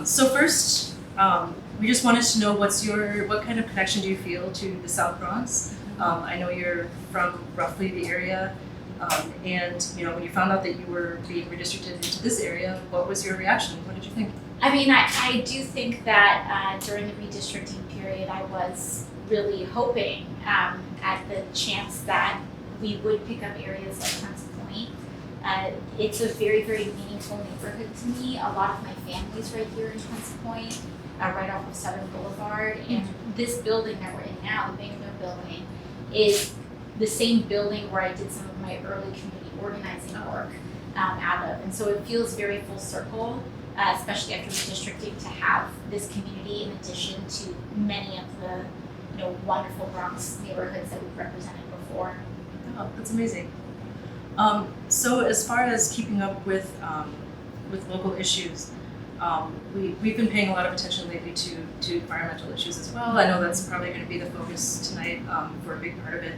So first, we just wanted to know what kind of connection do you feel to the South Bronx? I know you're from roughly the area, and when you found out that you were being redistricted into this area, what was your reaction? What did you think? I mean, I do think that during the redistricting period, I was really hoping at the chance that we would pick up areas like Hunts Point. It's a very, very meaningful neighborhood to me. A lot of my family's right here in Hunts Point, right off of Southern Boulevard. And this building that we're in now, the Banknote building, is the same building where I did some of my early community organizing work out of. And so it feels very full circle, especially after redistricting, to have this community in addition to many of the wonderful Bronx neighborhoods that we've represented before. Oh, that's amazing. So as far as keeping up with local issues, we've been paying a lot of attention lately to environmental issues as well. I know that's probably going to be the focus tonight for a big part of it.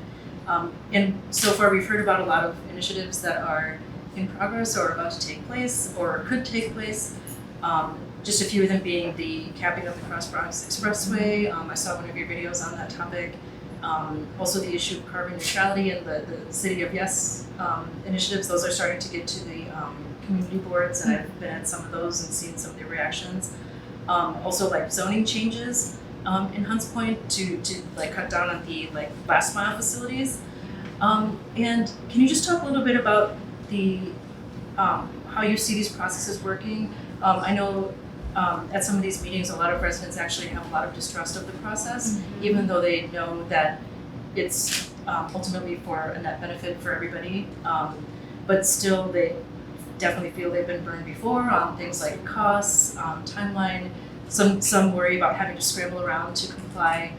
And so far we've heard about a lot of initiatives that are in progress or about to take place or could take place. Just a few of them being the capping of the Cross Bronx Expressway. I saw one of your videos on that topic. Also the issue of carbon neutrality and the City of Yes initiatives. Those are starting to get to the community boards, and I've been at some of those and seen some of their reactions. Also like zoning changes in Hunts Point to like cut down on the last mile facilities. And can you just talk a little bit about the how you see these processes working? I know at some of these meetings, a lot of residents actually have a lot of distrust of the process, even though they know that it's ultimately for a net benefit for everybody. But still, they definitely feel they've been burned before on things like costs, timeline. Some worry about having to scramble around to comply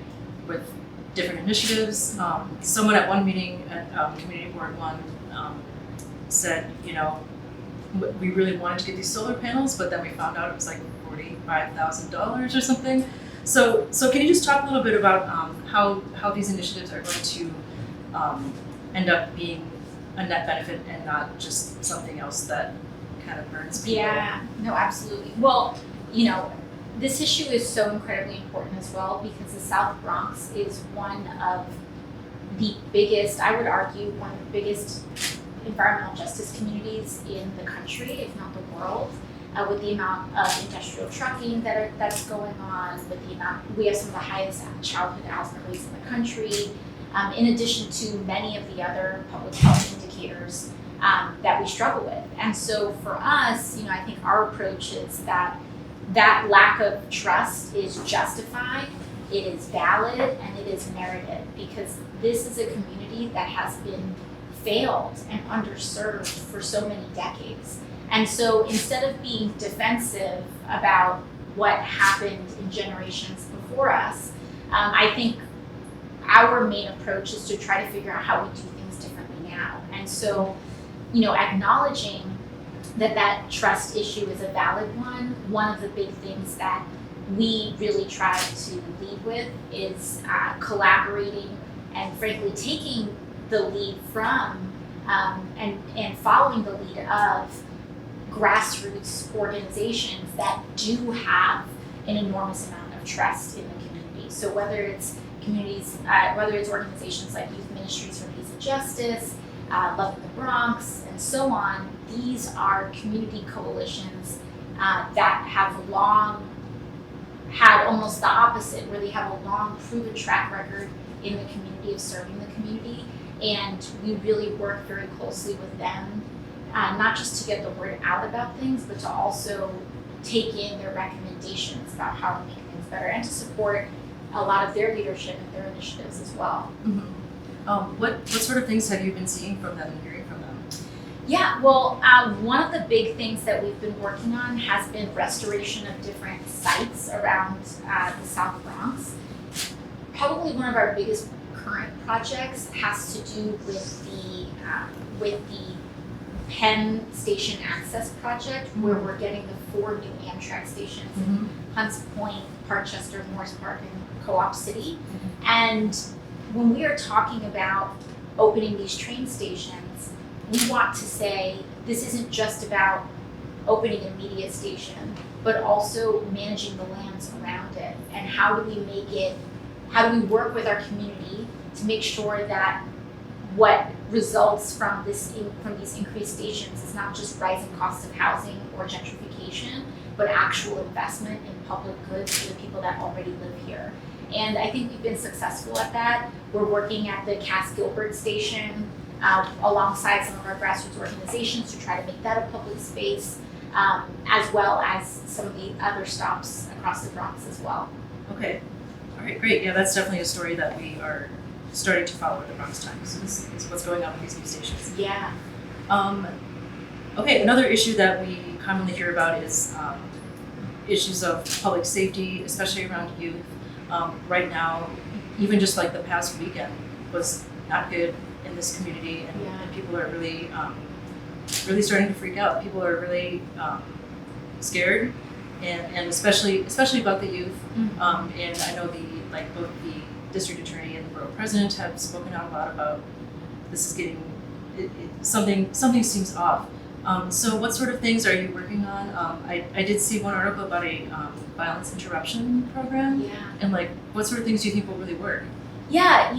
with different initiatives. Someone at one meeting at Community Board 1 said, we really wanted to get these solar panels, but then we found out it was like $45,000 or something. So can you just talk a little bit about how these initiatives are going to end up being a net benefit and not just something else that kind of burns people? Yeah, no, absolutely. Well, this issue is so incredibly important as well because the South Bronx is one of the biggest, I would argue, one of the biggest environmental justice communities in the country, if not the world, with the amount of industrial trucking that's going on, with the amount, we have some of the highest childhood asthma rates in the country, in addition to many of the other public health indicators that we struggle with. And so for us, I think our approach is that lack of trust is justified, it is valid, and it is merited, because this is a community that has been failed and underserved for so many decades. And so instead of being defensive about what happened in generations before us, I think our main approach is to try to figure out how we do things differently now. And so, acknowledging that trust issue is a valid one of the big things that we really try to lead with is collaborating and frankly taking the lead from and following the lead of grassroots organizations that do have an enormous amount of trust in the community. So whether it's organizations like Youth Ministries for Peace and Justice, Love in the Bronx, and so on, these are community coalitions that have long had almost the opposite, where they have a long proven track record in the community of serving the community. And we really work very closely with them, not just to get the word out about things, but to also take in their recommendations about how to make things better and to support a lot of their leadership and their initiatives as well. What sort of things have you been seeing from them and hearing from them? Yeah, well, one of the big things that we've been working on has been restoration of different sites around the South Bronx. Probably one of our biggest current projects has to do with the Penn Station Access Project, where we're getting the 4 new Amtrak stations in Hunts Point, Parkchester, Morris Park, and Co-op City. And when we are talking about opening these train stations, we want to say this isn't just about opening a media station but also managing the lands around it. And how do we work with our community to make sure that what results from these increased stations is not just rising costs of housing or gentrification, but actual investment in public goods for the people that already live here. And I think we've been successful at that. We're working at the Cass Gilbert station alongside some of our grassroots organizations to try to make that a public space, as well as some of the other stops across the Bronx as well. Okay, all right, great. Yeah, that's definitely a story that we are starting to follow in the Bronx Times, is what's going on with these new stations. Yeah. Okay, another issue that we commonly hear about is issues of public safety, especially around youth. Right now, even just like the past weekend was not good in this community, and people are really, really starting to freak out. People are really scared, and especially about the youth. And I know both the district attorney and the borough president have spoken out a lot about this is getting something seems off. So what sort of things are you working on? I did see one article about a violence interruption program. Yeah. And what sort of things do you think will really work? Yeah,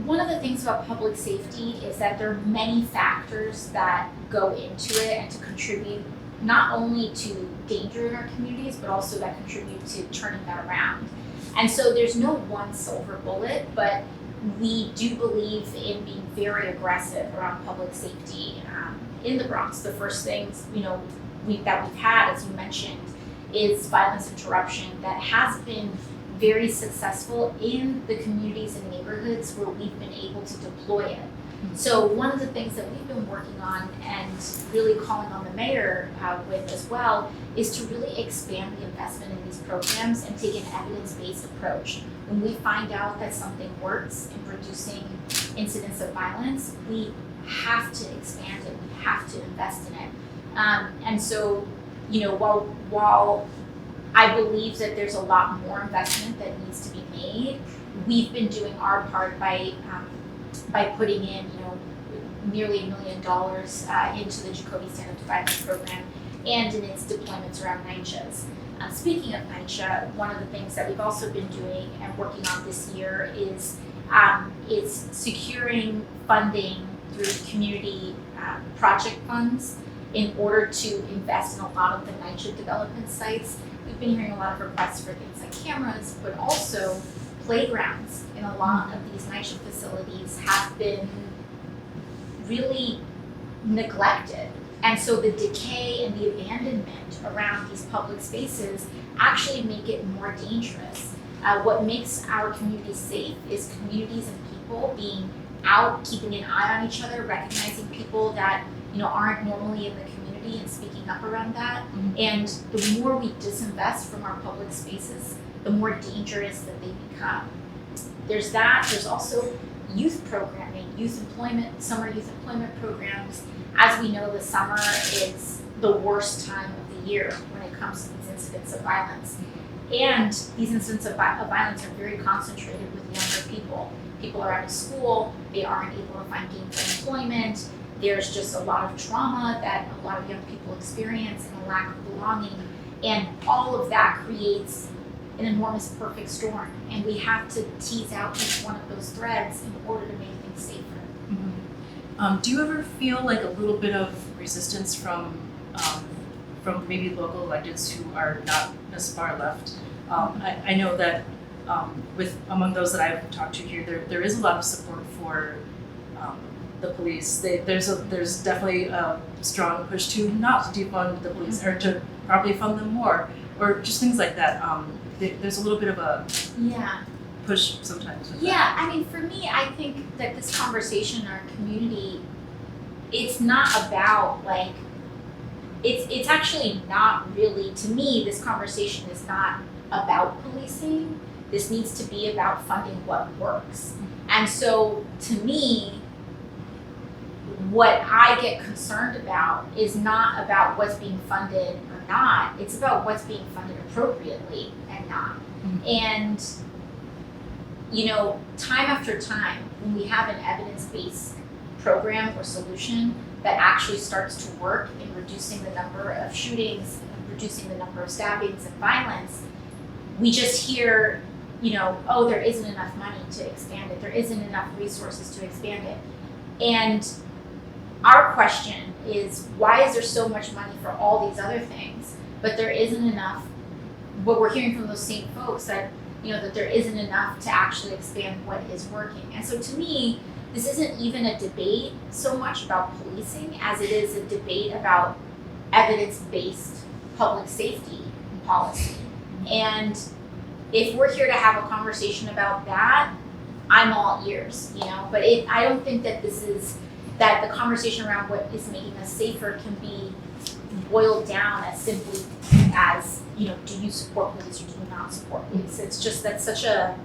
one of the things about public safety is that there are many factors that go into it and to contribute not only to danger in our communities, but also that contribute to turning that around. And so there's no one silver bullet, but we do believe in being very aggressive around public safety in the Bronx. The first things we've had, as you mentioned, is violence interruption that has been very successful in the communities and neighborhoods where we've been able to deploy it. So one of the things that we've been working on and really calling on the mayor with as well is to really expand the investment in these programs and take an evidence-based approach. When we find out that something works in reducing incidents of violence, we have to expand it, we have to invest in it. And so, while I believe that there's a lot more investment that needs to be made, we've been doing our part by putting in, nearly $1 million into the Jacoby Stand Up to Violence program and in its deployments around NYCHAs. Speaking of NYCHA, one of the things that we've also been doing and working on this year is securing funding through community project funds in order to invest in a lot of the NYCHA development sites. We've been hearing a lot of requests for things like cameras, but also playgrounds in a lot of these NYCHA facilities have been really neglected. And so the decay and the abandonment around these public spaces actually make it more dangerous. What makes our communities safe is communities and people being out, keeping an eye on each other, recognizing people that aren't normally in the community and speaking up around that. Mm-hmm. And the more we disinvest from our public spaces, the more dangerous that they become. There's that. There's also youth programming, summer youth employment programs. As we know, the summer is the worst time of the year when it comes to these incidents of violence. And these incidents of violence are very concentrated with younger people. People are out of school, they aren't able to find gainful employment. There's just a lot of trauma that a lot of young people experience and a lack of belonging. And all of that creates an enormous perfect storm. And we have to tease out each one of those threads in order to make things safer. Mm-hmm. Do you ever feel a little bit of resistance from maybe local electeds who are not as far left? I know that among those that I've talked to here, there is a lot of support for the police. There's definitely a strong push to not defund the police or to properly fund them more, or just things like that. There's a little bit of a push sometimes. Yeah, I mean, for me, I think that this conversation in our community, it's not about it's actually not really, to me, this conversation is not about policing. This needs to be about funding what works. And so, to me, what I get concerned about is not about what's being funded or not. It's about what's being funded appropriately and not. Mm-hmm. And, time after time, when we have an evidence-based program or solution that actually starts to work in reducing the number of shootings, reducing the number of stabbings and violence, we just hear, oh, there isn't enough money to expand it. There isn't enough resources to expand it. And our question is, why is there so much money for all these other things, but there isn't enough? What we're hearing from those same folks that, that there isn't enough to actually expand what is working. And so to me, this isn't even a debate so much about policing as it is a debate about evidence-based public safety policy. And if we're here to have a conversation about that, I'm all ears, but I don't think that that the conversation around what is making us safer can be boiled down as simply as, do you support police or do you not support police? It's just, that's such I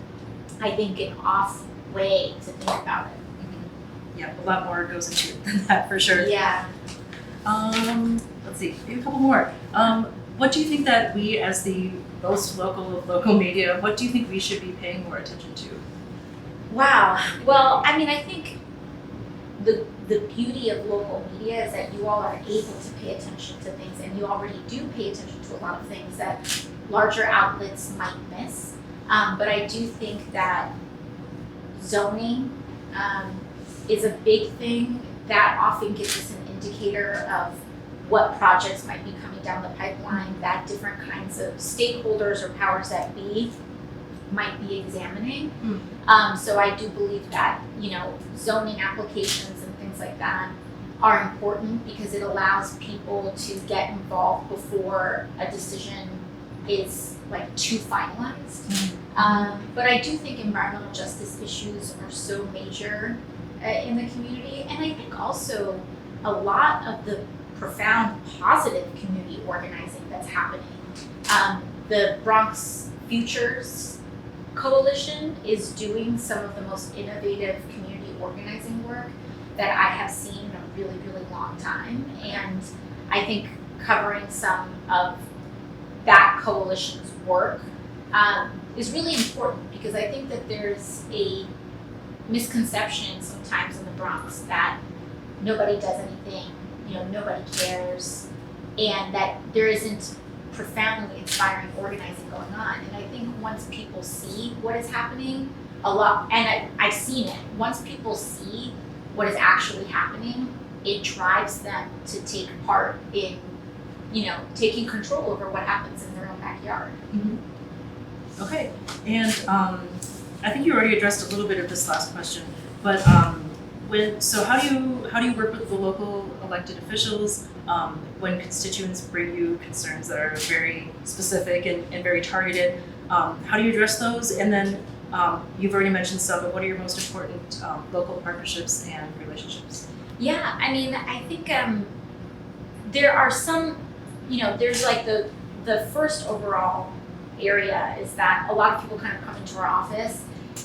think, an off way to think about it. Yeah, a lot more goes into it than that for sure. Yeah. Let's see, maybe a couple more. What do you think that we, as the most local of local media, what do you think we should be paying more attention to? Wow. Well, I think the beauty of local media is that you all are able to pay attention to things, and you already do pay attention to a lot of things that larger outlets might miss. But I do think that zoning is a big thing that often gives us an indicator of what projects might be coming down the pipeline that different kinds of stakeholders or powers that be might be examining. So I do believe that, zoning applications and things like that are important because it allows people to get involved before a decision is too finalized. But I do think environmental justice issues are so major in the community, and I think also a lot of the profound positive community organizing that's happening. The Bronx Futures Coalition is doing some of the most innovative community organizing work that I have seen in a really, really long time, and I think covering some of that coalition's work is really important because I think that there's a misconception sometimes in the Bronx that nobody does anything, nobody cares, and that there isn't profoundly inspiring organizing going on. And I think once people see what is happening, I've seen it, once people see what is actually happening, it drives them to take part in, taking control over what happens in their own backyard. Mm-hmm. Okay, and I think you already addressed a little bit of this last question, but so how do you work with the local elected officials when constituents bring you concerns that are very specific and very targeted? How do you address those? And then you've already mentioned some, but what are your most important local partnerships and relationships? Yeah, I think there are some, there's the first overall area is that a lot of people kind of come into our office,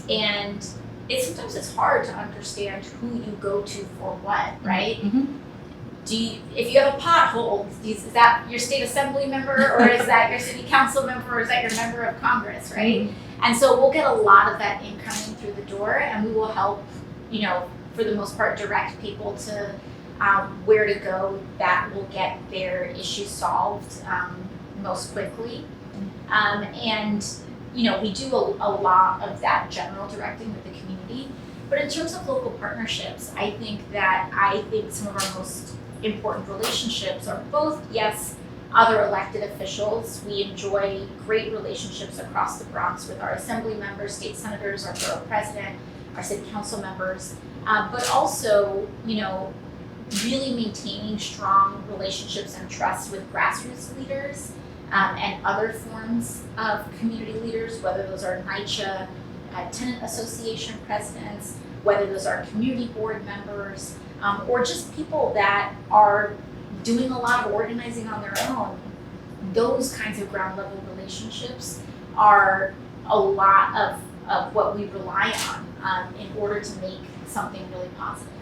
and sometimes it's hard to understand who you go to for what, right? Mm-hmm. If you have a pothole, is that your state assembly member, or is that your city council member, or is that your member of Congress, right? Mm-hmm. And so we'll get a lot of that incoming through the door, and we will help, for the most part, direct people to where to go that will get their issue solved most quickly. And we do a lot of that general directing with the community. But in terms of local partnerships, I think some of our most important relationships are both, yes, other elected officials. We enjoy great relationships across the Bronx with our assembly members, state senators, our borough president, our city council members, but also, really maintaining strong relationships and trust with grassroots leaders and other forms of community leaders, whether those are NYCHA, tenant association presidents, whether those are community board members, or just people that are doing a lot of organizing on their own. Those kinds of ground level relationships are a lot of what we rely on in order to make something really positive.